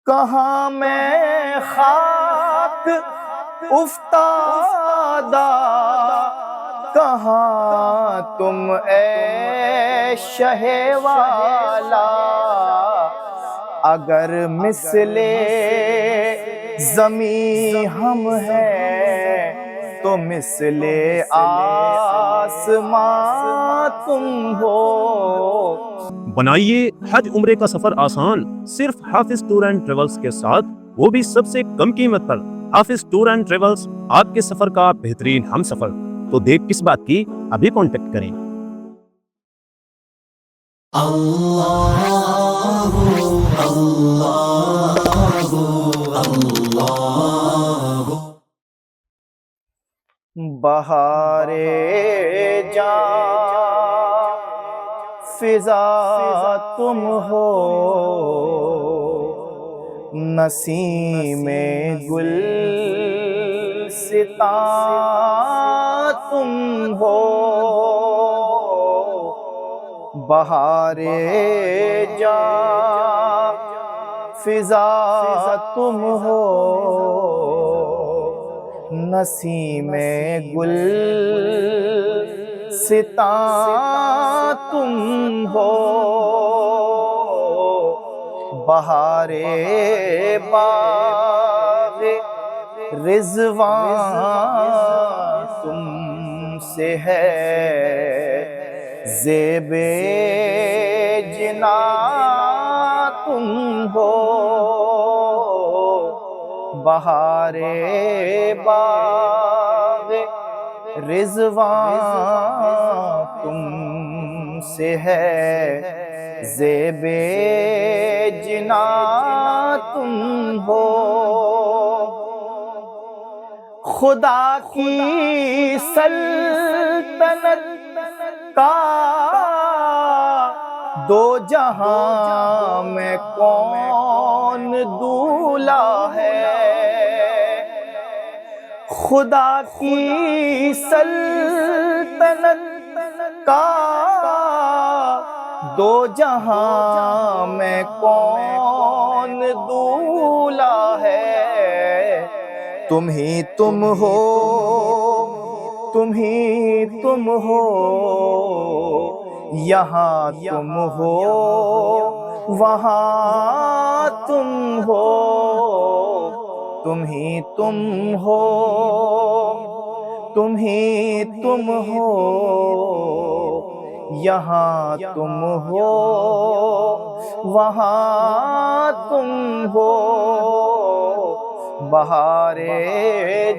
کہاں میں خاک افتادہ، کہاں تم اے شہ والا، اگر مثل زمیں ہم ہیں تو مثل آسمان تم ہو۔ بنائیے حج عمرے کا سفر آسان صرف حافظ ٹور اینڈ ٹریولز کے ساتھ، وہ بھی سب سے کم قیمت پر۔ حافظ ٹور اینڈ ٹریولز آپ کے سفر کا بہترین ہم سفر، تو دیر کس بات کی، ابھی کانٹیکٹ کریں۔ بہار جاں فضا تم ہو، نسیم گل ستاں تم ہو۔ بہار جاں فضا تم ہو، نسیم گل ستاں تم ہو۔ بہار باغ رضوان تم سے ہے، زیب جناں تم ہو۔ بہار باغ رضوان تم سے ہے، زیب جناں تم ہو۔ خدا کی سلطنت کا دو جہاں میں کون دولا ہے؟ خدا کی سلطنت کا دو جہاں میں کون دولا ہے؟ تم ہی تم ہو، تم ہی تم ہو، یہاں تم ہو وہاں تم ہو۔ تم ہی تم ہو، تم ہی تم ہو، یہاں تم ہو وہاں تم ہو۔ بہار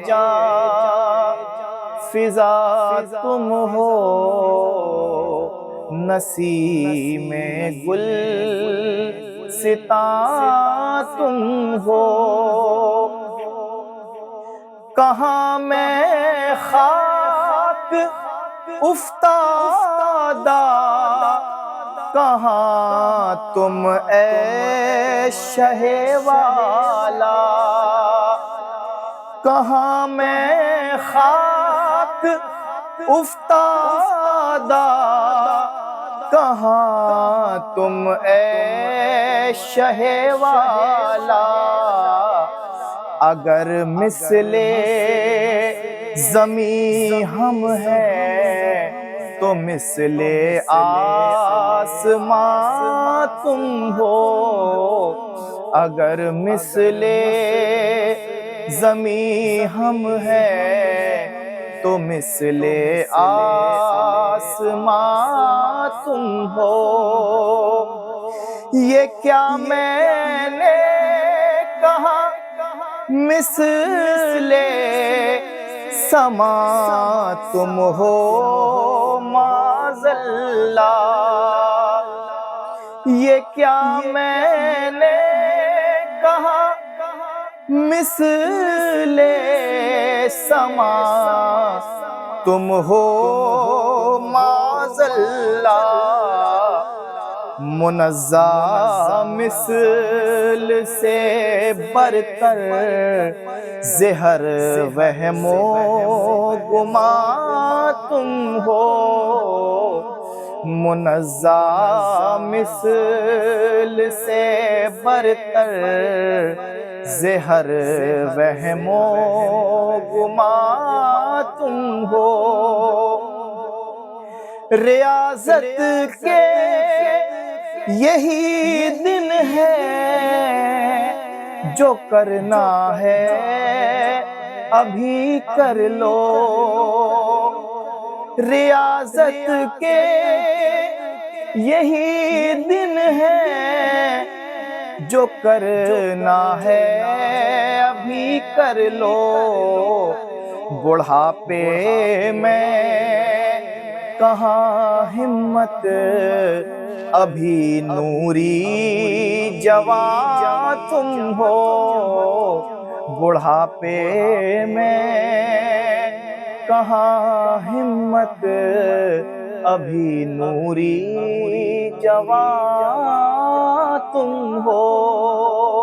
جاں فضا تم ہو، نسیم گل ستاں تم ہو۔ کہاں میں خاک افتادہ، کہاں تم اے شہ والا، کہاں میں خاک افتادہ، کہاں تم اے شہ والا، اگر مثل زمیں ہم ہیں تو مثل آسمان تم ہو۔ اگر مثل زمیں ہم ہیں تو مثل آسمان تم ہو۔ یہ کیا میں نے کہا مثل سما تم ہو معاذاللہ، یہ کیا میں نے کہا مثل سما تم ہو معاذاللہ۔ منزہ مثل سے برتر زہر وہم و گمان تم ہو۔ منزہ مثل سے برتر زہر وہم و گما تم ہو، ریاضت کے یہی دن ہے جو کرنا ہے ابھی کر لو، ریاضت کے یہی دن ہے جو کرنا ہے ابھی کر لو، بڑھاپے میں کہاں ہمت ابھی نوری جوان تم ہو، بڑھاپے میں کہاں ہمت ابھی نوری جوان تم ہو۔